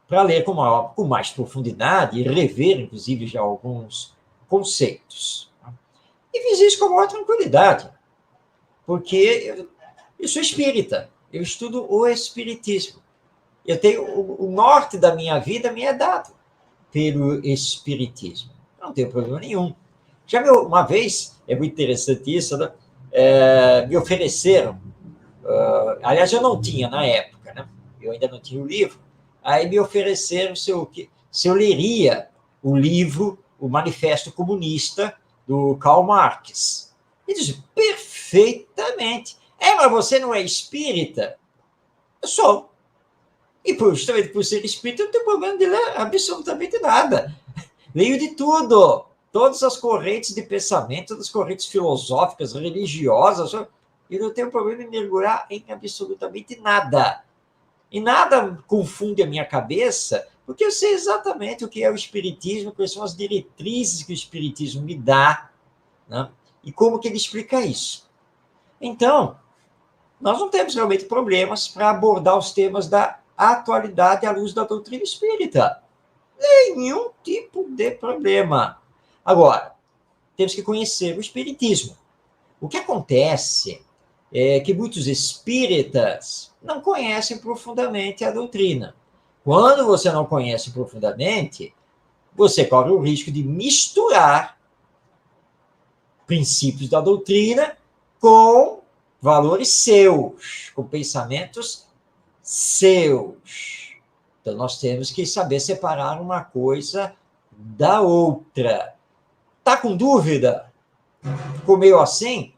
para ler com mais profundidade e rever, inclusive, já alguns conceitos. E fiz isso com maior tranquilidade, porque eu sou espírita, eu estudo o espiritismo. Eu tenho o norte da minha vida me é dado pelo espiritismo. Não tenho problema nenhum. Já uma vez, é muito interessante isso, né? Me ofereceram, aliás, eu não tinha na época, né? Eu ainda não tinha o livro, aí me ofereceram se eu leria o livro, o Manifesto Comunista, do Karl Marx. E disse, perfeitamente. Mas você não é espírita? Eu sou. E justamente por ser espírita, eu não tenho problema de ler absolutamente nada. Leio de tudo. Todas as correntes de pensamento, todas as correntes filosóficas, religiosas. Eu não tenho problema em mergulhar em absolutamente nada. E nada confunde a minha cabeça, porque eu sei exatamente o que é o espiritismo, quais são as diretrizes que o espiritismo me dá, né? E como que ele explica isso. Então, nós não temos realmente problemas para abordar os temas da atualidade à luz da doutrina espírita. Nenhum tipo de problema. Agora, temos que conhecer o espiritismo. O que acontece é que muitos espíritas não conhecem profundamente a doutrina. Quando você não conhece profundamente, você corre o risco de misturar princípios da doutrina com valores seus, com pensamentos seus. Então, nós temos que saber separar uma coisa da outra. Está com dúvida? Ficou meio assim?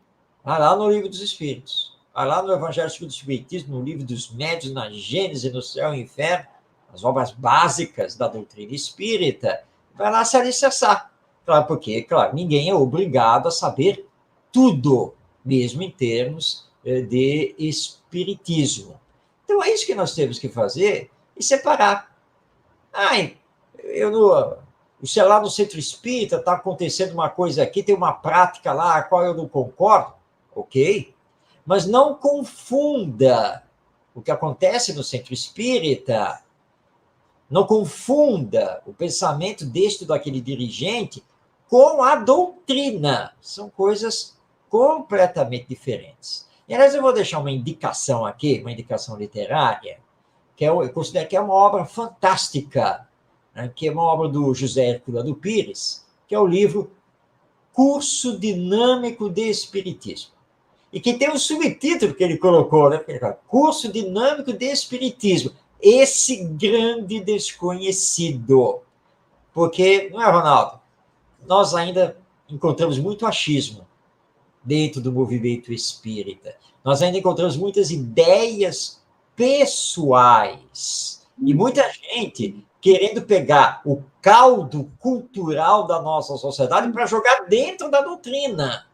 Vai lá no Livro dos Espíritos. Vai lá no Evangelho segundo o Espiritismo, no Livro dos Médiuns, na Gênese, no Céu e Inferno, as obras básicas da doutrina espírita. Vai lá se alicerçar. Claro, porque, claro, ninguém é obrigado a saber tudo, mesmo em termos de espiritismo. Então, é isso que nós temos que fazer e separar. Sei lá, no centro espírita está acontecendo uma coisa aqui, tem uma prática lá a qual eu não concordo, ok? Mas não confunda o que acontece no centro espírita, não confunda o pensamento deste ou daquele dirigente com a doutrina. São coisas completamente diferentes. E, aliás, eu vou deixar uma indicação aqui, uma indicação literária, que eu considero que é uma obra fantástica, né, que é uma obra do José Herculano Pires, que é o livro Curso Dinâmico de Espiritismo. E que tem um subtítulo que ele colocou, né? Curso Dinâmico de Espiritismo. Esse grande desconhecido. Porque, não é, Ronaldo? Nós ainda encontramos muito achismo dentro do movimento espírita. Nós ainda encontramos muitas ideias pessoais. E muita gente querendo pegar o caldo cultural da nossa sociedade para jogar dentro da doutrina.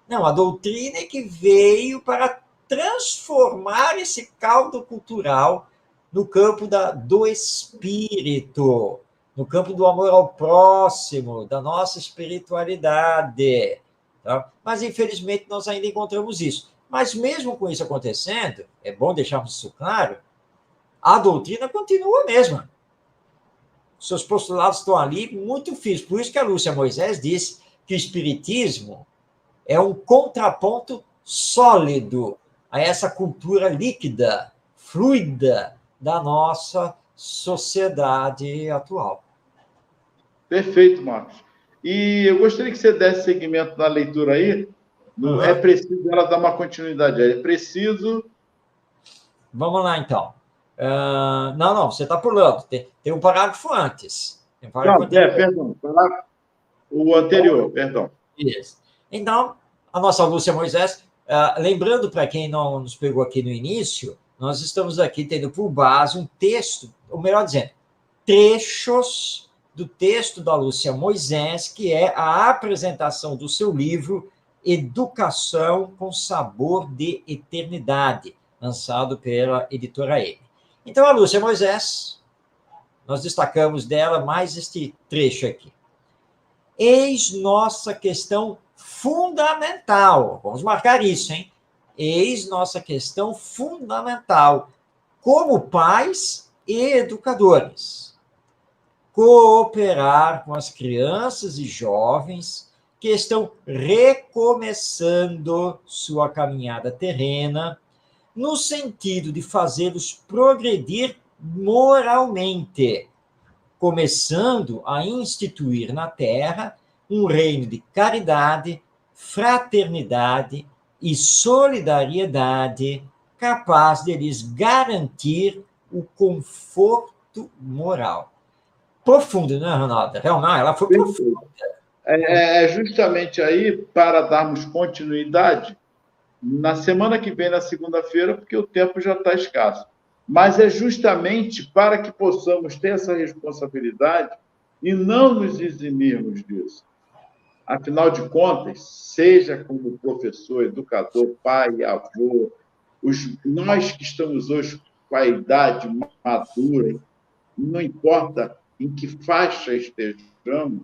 Não, a doutrina é que veio para transformar esse caldo cultural no campo do espírito, no campo do amor ao próximo, da nossa espiritualidade. Tá? Mas, infelizmente, nós ainda encontramos isso. Mas, mesmo com isso acontecendo, é bom deixarmos isso claro, a doutrina continua a mesma. Seus postulados estão ali muito firmes. Por isso que a Lúcia Moisés disse que o espiritismo é um contraponto sólido a essa cultura líquida, fluida da nossa sociedade atual. Perfeito, Marcos. E eu gostaria que você desse seguimento na leitura aí. É preciso ela dar uma continuidade. É preciso... Vamos lá, então. Não, você está pulando. Tem um parágrafo antes. Tem um parágrafo anterior. Perdão. O anterior, perdão. Isso. Então, a nossa Lúcia Moisés, lembrando para quem não nos pegou aqui no início, nós estamos aqui tendo por base um texto, ou melhor dizendo, trechos do texto da Lúcia Moisés, que é a apresentação do seu livro Educação com Sabor de Eternidade, lançado pela editora M. Então, a Lúcia Moisés, nós destacamos dela mais este trecho aqui. Eis nossa questão fundamental. Vamos marcar isso, hein? Eis nossa questão fundamental como pais e educadores. Cooperar com as crianças e jovens que estão recomeçando sua caminhada terrena, no sentido de fazê-los progredir moralmente, começando a instituir na Terra um reino de caridade, fraternidade e solidariedade capaz de lhes garantir o conforto moral. Profundo, não é, Ronaldo? Realmente, ela foi profunda. É justamente aí, para darmos continuidade, na semana que vem, na segunda-feira, porque o tempo já está escasso. Mas é justamente para que possamos ter essa responsabilidade e não nos eximirmos disso. Afinal de contas, seja como professor, educador, pai, avô, nós que estamos hoje com a idade madura, não importa em que faixa estejamos,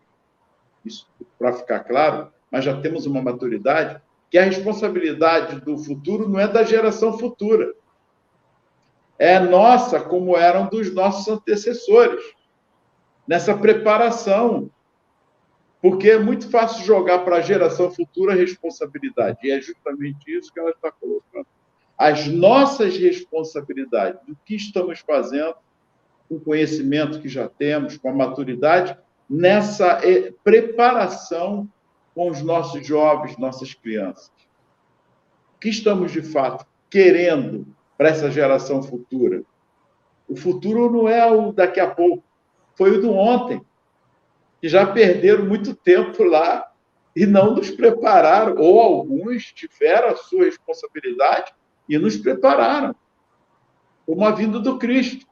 isso para ficar claro, mas já temos uma maturidade, que a responsabilidade do futuro não é da geração futura, é nossa, como eram dos nossos antecessores, nessa preparação. Porque é muito fácil jogar para a geração futura a responsabilidade, e é justamente isso que ela está colocando. As nossas responsabilidades, do que estamos fazendo, com o conhecimento que já temos, com a maturidade, nessa preparação com os nossos jovens, nossas crianças. O que estamos, de fato, querendo para essa geração futura? O futuro não é o daqui a pouco, foi o do ontem, que já perderam muito tempo lá e não nos prepararam, ou alguns tiveram a sua responsabilidade e nos prepararam, como a vinda do Cristo.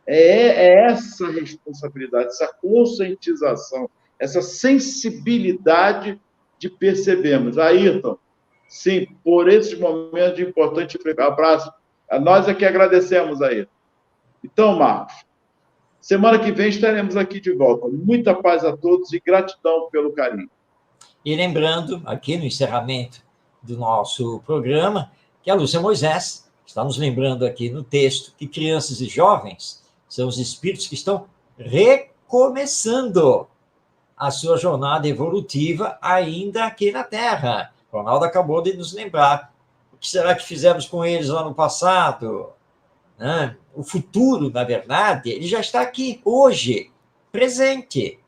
É essa responsabilidade, essa conscientização, essa sensibilidade de percebermos. Ayrton, sim, por esses momentos de importante abraço. Nós é que agradecemos, Ayrton. Então, Marcos, semana que vem estaremos aqui de volta. Muita paz a todos e gratidão pelo carinho. E lembrando, aqui no encerramento do nosso programa, que a Lúcia Moisés está nos lembrando aqui no texto que crianças e jovens são os espíritos que estão recomeçando a sua jornada evolutiva ainda aqui na Terra. O Ronaldo acabou de nos lembrar. que será que fizemos com eles lá no passado? Né? O futuro, na verdade, ele já está aqui, hoje, presente.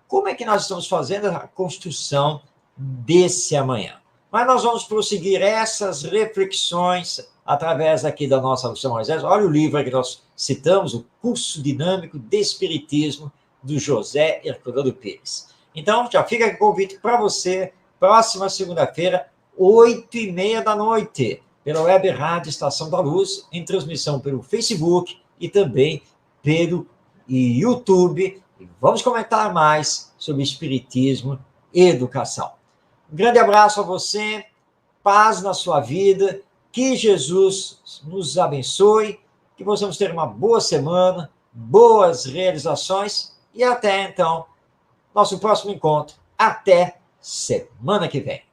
Como é que nós estamos fazendo a construção desse amanhã? Mas nós vamos prosseguir essas reflexões através aqui da nossa São Moisés. Olha o livro que nós citamos, o Curso Dinâmico de Espiritismo, do José Herculano Pires. Então, já fica aqui o convite para você, próxima segunda-feira, 8h30 da noite, pela Web Rádio Estação da Luz, em transmissão pelo Facebook e também pelo YouTube. Vamos comentar mais sobre espiritismo e educação. Um grande abraço a você, paz na sua vida, que Jesus nos abençoe, que possamos ter uma boa semana, boas realizações e até então, nosso próximo encontro. Até semana que vem.